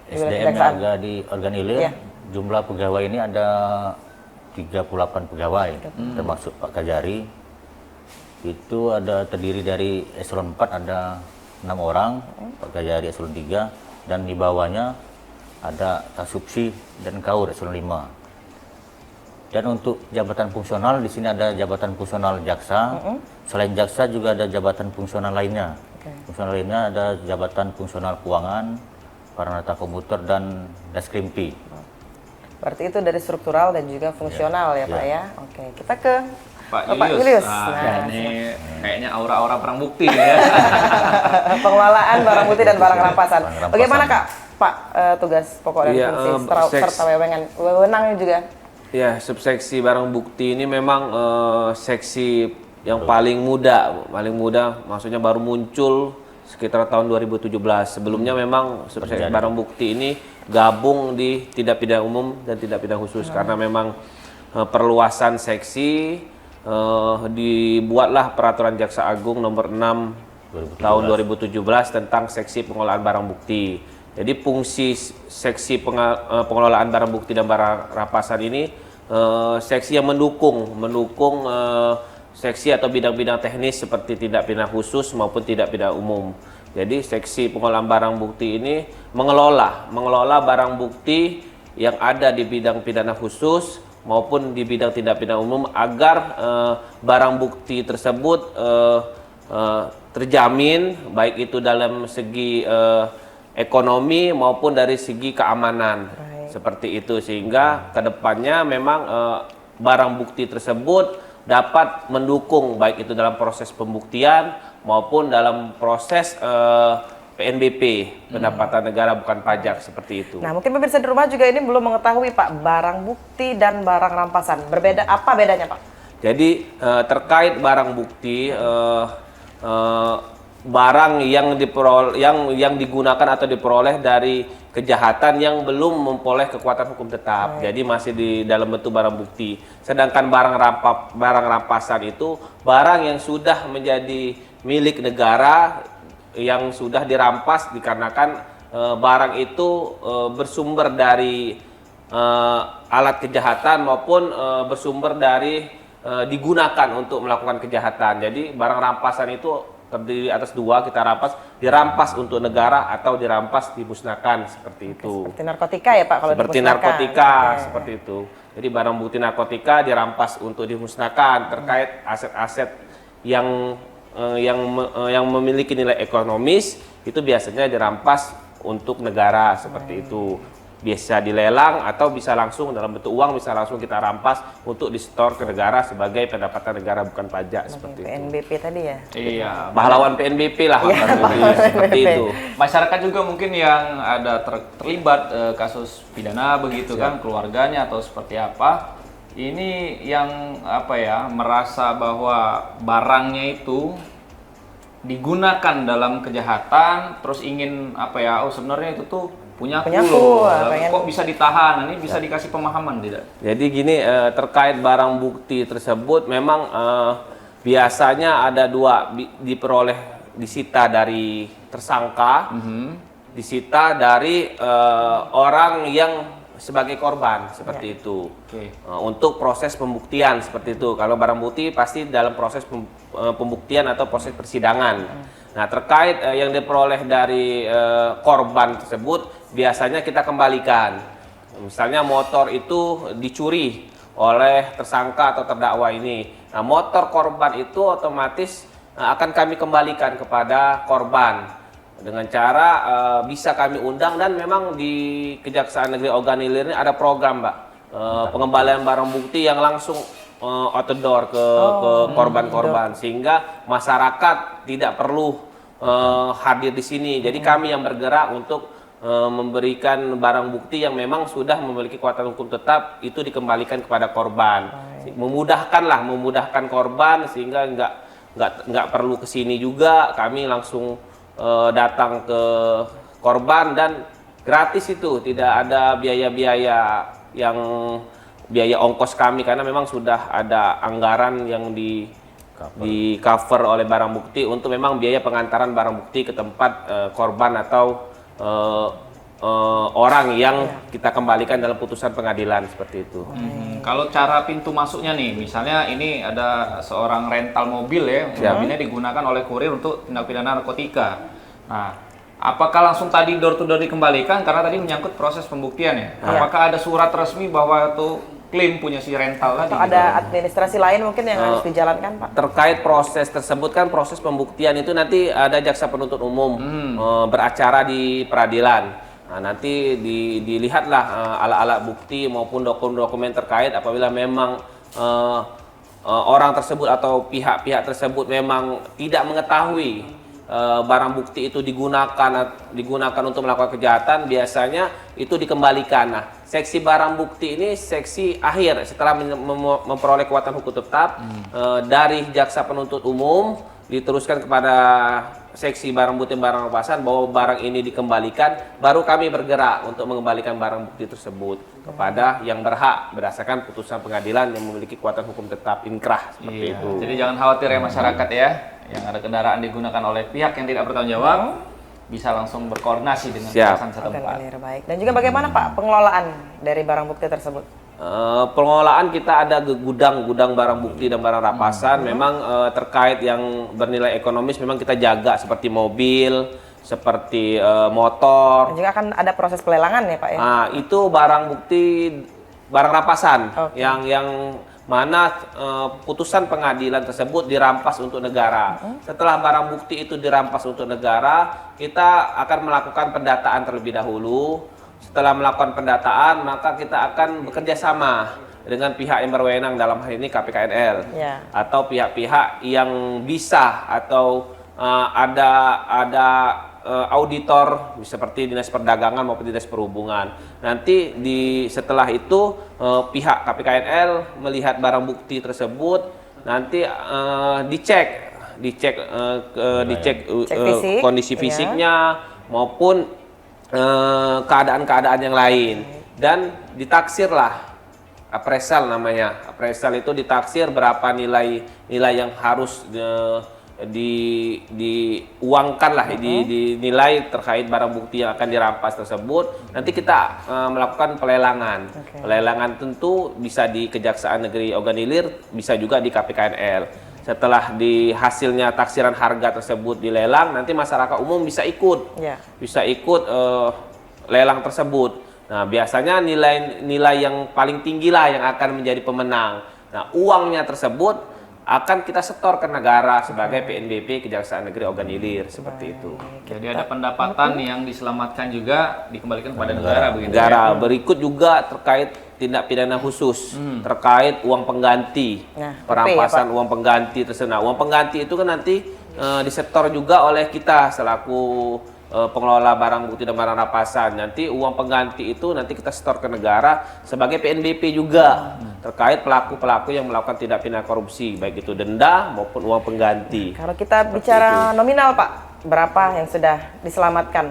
Di wilayah SDM yang kejaksaan? ada di Ogan Ilir, Iya. jumlah pegawai ini ada 38 pegawai, termasuk Pak Kajari. Itu ada terdiri dari eselon 4 ada 6 orang, Pak Kajari eselon 3, dan di bawahnya ada Kasubsi dan Kaur eselon 5. Dan untuk jabatan fungsional di sini ada jabatan fungsional jaksa. Selain jaksa juga ada jabatan fungsional lainnya. Fungsional lainnya ada jabatan fungsional keuangan, Paranata Komputer dan Daskrimpi. Berarti itu dari struktural dan juga fungsional ya Pak ya. Oke, kita ke Pak Pak Julius. Julius. Nah, ini kayaknya aura-aura perang bukti ya. Pengelolaan barang bukti dan barang rampasan. Barang rampasan. Bagaimana Kak Pak tugas pokok dan Iya, fungsi serta wewenangnya juga? Ya, subseksi barang bukti ini memang seksi yang paling muda maksudnya baru muncul sekitar tahun 2017. Sebelumnya memang subseksi barang bukti ini gabung di tindak pidana umum dan tindak pidana khusus karena memang perluasan seksi dibuatlah peraturan Jaksa Agung nomor 6 tahun 2017 tentang seksi pengelolaan barang bukti. Jadi fungsi seksi pengelolaan barang bukti dan barang rampasan ini seksi yang mendukung seksi atau bidang-bidang teknis seperti tindak pidana khusus maupun tindak pidana umum. Jadi seksi pengelolaan barang bukti ini mengelola barang bukti yang ada di bidang pidana khusus maupun di bidang tindak pidana umum agar barang bukti tersebut terjamin baik itu dalam segi ekonomi maupun dari segi keamanan. Seperti itu sehingga kedepannya memang barang bukti tersebut dapat mendukung baik itu dalam proses pembuktian maupun dalam proses PNBP, pendapatan negara bukan pajak, seperti itu. Nah, mungkin pemirsa di rumah juga ini belum mengetahui Pak, barang bukti dan barang rampasan. Berbeda, apa bedanya Pak? Jadi terkait barang bukti, barang yang digunakan atau diperoleh dari kejahatan yang belum memperoleh kekuatan hukum tetap. Jadi masih di dalam bentuk barang bukti. Sedangkan barang rampasan itu barang yang sudah menjadi milik negara yang sudah dirampas dikarenakan barang itu bersumber dari alat kejahatan maupun bersumber dari digunakan untuk melakukan kejahatan. Jadi barang rampasan itu terdiri atas dua, kita dirampas untuk negara atau dirampas dimusnahkan, seperti itu. Seperti narkotika ya Pak kalau seperti dimusnahkan. narkotika, seperti itu. Jadi barang bukti narkotika dirampas untuk dimusnahkan terkait aset-aset yang memiliki nilai ekonomis itu biasanya dirampas untuk negara, seperti itu. Bisa dilelang atau bisa langsung dalam bentuk uang, bisa langsung kita rampas untuk disetor ke negara sebagai pendapatan negara bukan pajak, seperti itu. PNBP tadi ya? Iya, Pahlawan PNBP lah, seperti itu. masyarakat juga mungkin yang ada terlibat kasus pidana begitu kan, keluarganya atau seperti apa, ini yang merasa bahwa barangnya itu digunakan dalam kejahatan, terus ingin sebenarnya itu tuh punyaku loh, kok bisa ditahan, ini bisa dikasih pemahaman tidak? Jadi gini, terkait barang bukti tersebut memang biasanya ada dua, disita dari tersangka, disita dari orang yang sebagai korban, seperti itu. Untuk proses pembuktian seperti itu. Kalau barang bukti pasti dalam proses pembuktian atau proses persidangan. Nah, terkait yang diperoleh dari korban tersebut biasanya kita kembalikan. Misalnya motor itu dicuri oleh tersangka atau terdakwa ini. Nah, motor korban itu otomatis akan kami kembalikan kepada korban dengan cara bisa kami undang, dan memang di Kejaksaan Negeri Ogan Ilir ini ada program, Mbak, pengembalian barang bukti yang langsung outdoor ke korban-korban, sehingga masyarakat tidak perlu hadir di sini. Jadi kami yang bergerak untuk memberikan barang bukti yang memang sudah memiliki kekuatan hukum tetap itu dikembalikan kepada korban. Memudahkan korban sehingga nggak perlu ke sini juga, kami langsung datang ke korban dan gratis itu, tidak ada biaya-biaya biaya ongkos kami karena memang sudah ada anggaran yang di cover oleh barang bukti untuk memang biaya pengantaran barang bukti ke tempat korban atau orang yang kita kembalikan dalam putusan pengadilan seperti itu. Kalau cara pintu masuknya nih, misalnya ini ada seorang rental mobil ya, mobilnya digunakan oleh kurir untuk tindak pidana narkotika. Nah, apakah langsung tadi door to door dikembalikan karena tadi menyangkut proses pembuktian ya? Apakah ada surat resmi bahwa itu klaim punya si rental tadi? Atau ada administrasi lain mungkin yang harus dijalankan, Pak? Terkait proses tersebut kan proses pembuktian itu nanti ada jaksa penuntut umum beracara di peradilan. Nah, nanti dilihatlah alat-alat bukti maupun dokumen-dokumen terkait apabila memang orang tersebut atau pihak-pihak tersebut memang tidak mengetahui barang bukti itu digunakan untuk melakukan kejahatan, biasanya itu dikembalikan. Nah, seksi barang bukti ini seksi akhir setelah memperoleh kekuatan hukum tetap dari jaksa penuntut umum diteruskan kepada seksi barang bukti barang rampasan bahwa barang ini dikembalikan, baru kami bergerak untuk mengembalikan barang bukti tersebut kepada yang berhak berdasarkan putusan pengadilan yang memiliki kekuatan hukum tetap inkrah seperti itu. Jadi jangan khawatir ya masyarakat ya, yang ada kendaraan digunakan oleh pihak yang tidak bertanggung jawab bisa langsung berkoordinasi dengan kawasan setempat. Baik. Dan juga bagaimana Pak pengelolaan dari barang bukti tersebut? Pengelolaan kita ada gudang barang bukti dan barang rampasan. Memang terkait yang bernilai ekonomis memang kita jaga seperti mobil, seperti motor. Dan juga akan ada proses pelelangan ya Pak ya? Nah, itu barang bukti barang rampasan yang mana putusan pengadilan tersebut dirampas untuk negara. Setelah barang bukti itu dirampas untuk negara, kita akan melakukan pendataan terlebih dahulu. Setelah melakukan pendataan, maka kita akan bekerja sama dengan pihak yang berwenang, dalam hal ini KPKNL, atau pihak-pihak yang bisa atau ada auditor seperti Dinas Perdagangan maupun Dinas Perhubungan. Nanti setelah itu pihak KPKNL melihat barang bukti tersebut, nanti dicek kondisi fisiknya maupun keadaan-keadaan yang lain, dan ditaksirlah appraisal namanya. Appraisal itu ditaksir berapa nilai yang harus diuangkan lah, dinilai terkait barang bukti yang akan dirampas tersebut. Nanti kita melakukan pelelangan. Pelelangan tentu bisa di Kejaksaan Negeri Ogan Ilir, bisa juga di KPKNL. Setelah di hasilnya taksiran harga tersebut dilelang, nanti masyarakat umum bisa ikut, lelang tersebut. Nah, biasanya nilai yang paling tinggi lah yang akan menjadi pemenang. Nah, uangnya tersebut akan kita setor ke negara sebagai PNBP Kejaksaan Negeri Ogan Ilir, seperti itu. Jadi ada pendapatan yang diselamatkan juga dikembalikan kepada negara begitu. Negara. Berikut juga terkait tindak pidana khusus terkait uang pengganti, perampasan uang pengganti tersebut. Uang pengganti itu kan nanti disetor juga oleh kita selaku pengelola barang bukti dan barang rampasan. Nanti uang pengganti itu nanti kita setor ke negara sebagai PNBP juga terkait pelaku-pelaku yang melakukan tindak pidana korupsi, baik itu denda maupun uang pengganti. Kalau kita bicara nominal Pak, berapa yang sudah diselamatkan?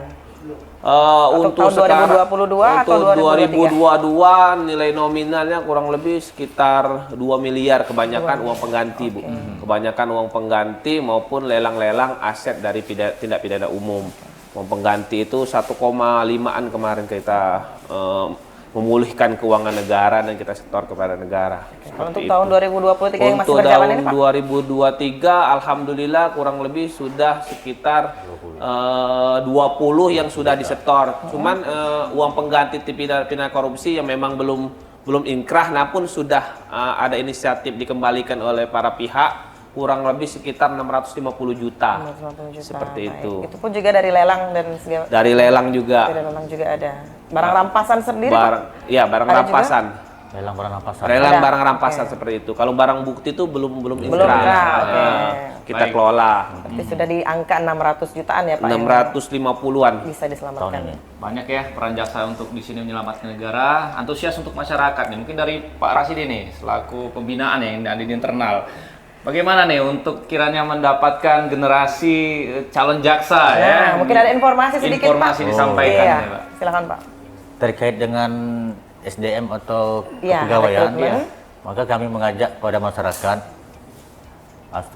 Untuk tahun 2022 atau 2022 nilai nominalnya kurang lebih sekitar 2 miliar, kebanyakan uang pengganti Bu. Kebanyakan uang pengganti maupun lelang-lelang aset dari tindak pidana umum. Uang pengganti itu 1,5-an kemarin kita memulihkan keuangan negara dan kita setor kepada negara. Untuk tahun 2023 yang masih berjalan ini Pak? Untuk tahun 2023 alhamdulillah kurang lebih sudah sekitar 20 yang sudah disetor. Cuman uang pengganti pidana korupsi yang memang belum inkrah, namun sudah ada inisiatif dikembalikan oleh para pihak, kurang lebih sekitar 650 juta. 650 juta. Seperti itu. Itu pun juga dari lelang dan segala. Dari lelang juga. Dari lelang juga ada. Barang rampasan sendiri Pak? Iya, barang ada rampasan. Lelang barang rampasan. Lelang barang rampasan seperti itu. Kalau barang bukti itu belum inkrah. Kita kelola. Tapi sudah di angka 600 jutaan ya Pak? 650-an. Bisa diselamatkan. Banyak ya peran jaksa untuk di sini menyelamatkan negara, antusias untuk masyarakat nih. Mungkin dari Pak Rasidi nih selaku pembinaan yang ada di internal. Bagaimana nih untuk kiranya mendapatkan generasi calon jaksa ya? Mungkin ada informasi sedikit Informasi Pak. disampaikan Iya. ya Pak. Silakan Pak. Terkait dengan SDM atau kepegawaian, maka kami mengajak kepada masyarakat,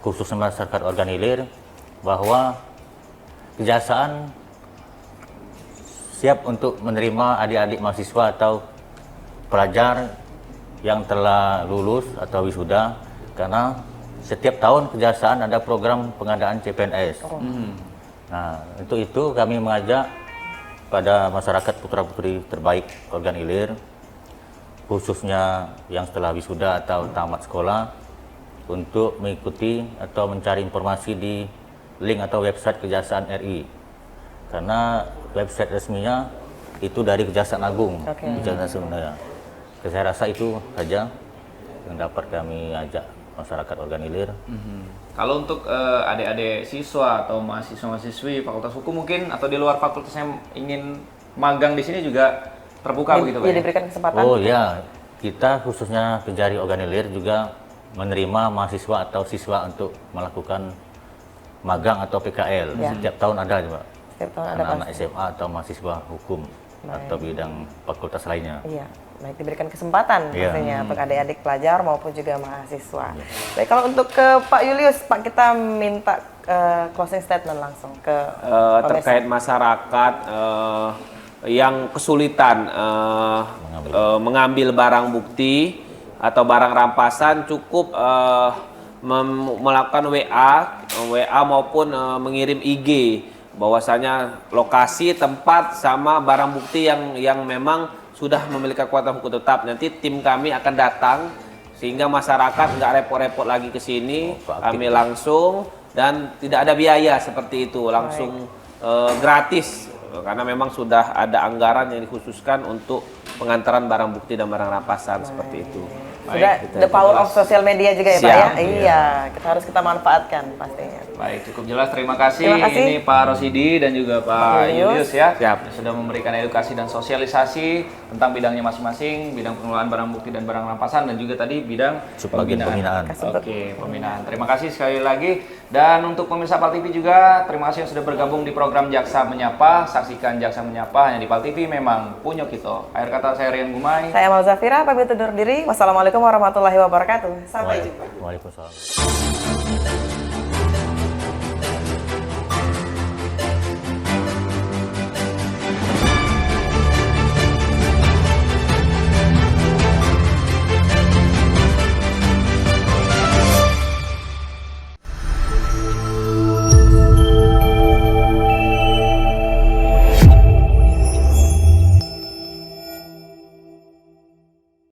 khususnya masyarakat Ogan Ilir, bahwa kejaksaan siap untuk menerima adik-adik mahasiswa atau pelajar yang telah lulus atau wisuda, karena setiap tahun Kejaksaan ada program pengadaan CPNS. Nah, untuk itu kami mengajak pada masyarakat putra-putri terbaik organ ilir, khususnya yang setelah wisuda atau tamat sekolah, untuk mengikuti atau mencari informasi di link atau website Kejaksaan RI. Karena website resminya itu dari Kejaksaan Agung, Kejaksaan sebenarnya. Saya rasa itu saja yang dapat kami ajak masyarakat organ ilir. Kalau untuk adik-adik siswa atau mahasiswa-mahasiswi Fakultas Hukum mungkin atau di luar fakultas yang ingin magang di sini juga terbuka begitu Pak? Ya, diberikan kesempatan. Oh ya, kita khususnya Kejari Organ Ilir juga menerima mahasiswa atau siswa untuk melakukan magang atau PKL. Setiap tahun ada juga. Setiap tahun ada Anak-anak SMA atau mahasiswa hukum atau bidang fakultas lainnya. Iya, baik, diberikan kesempatan Iya. pastinya untuk adik-adik pelajar maupun juga mahasiswa. Baik, kalau untuk ke Pak Julius, Pak, kita minta closing statement langsung ke Terkait masyarakat yang kesulitan mengambil barang bukti atau barang rampasan, cukup melakukan WA maupun mengirim IG bahwasanya lokasi, tempat, sama barang bukti yang memang sudah memiliki kekuatan hukum tetap. Nanti tim kami akan datang sehingga masyarakat nggak repot-repot lagi ke sini, kami langsung, dan tidak ada biaya seperti itu, langsung gratis karena memang sudah ada anggaran yang dikhususkan untuk pengantaran barang bukti dan barang rampasan seperti itu. Sudah the power of social media juga ya Pak ya? Iya, kita manfaatkan pastinya. Baik, cukup jelas. Terima kasih. Terima kasih. Ini Pak Rosidi dan juga Pak Julius. Julius ya. Sudah memberikan edukasi dan sosialisasi tentang bidangnya masing-masing, bidang pengelolaan barang bukti dan barang rampasan, dan juga tadi bidang Subbagian pembinaan. Oke, pembinaan. Terima kasih sekali lagi. Dan untuk pemirsa PAL TV juga, terima kasih yang sudah bergabung di program Jaksa Menyapa. Saksikan Jaksa Menyapa hanya di PAL TV, memang punya kita. Akhir kata saya Rian Gumai. Saya Amal Zafira, pamit undur diri. Wassalamualaikum warahmatullahi wabarakatuh. Sampai jumpa. Waalaikumsalam.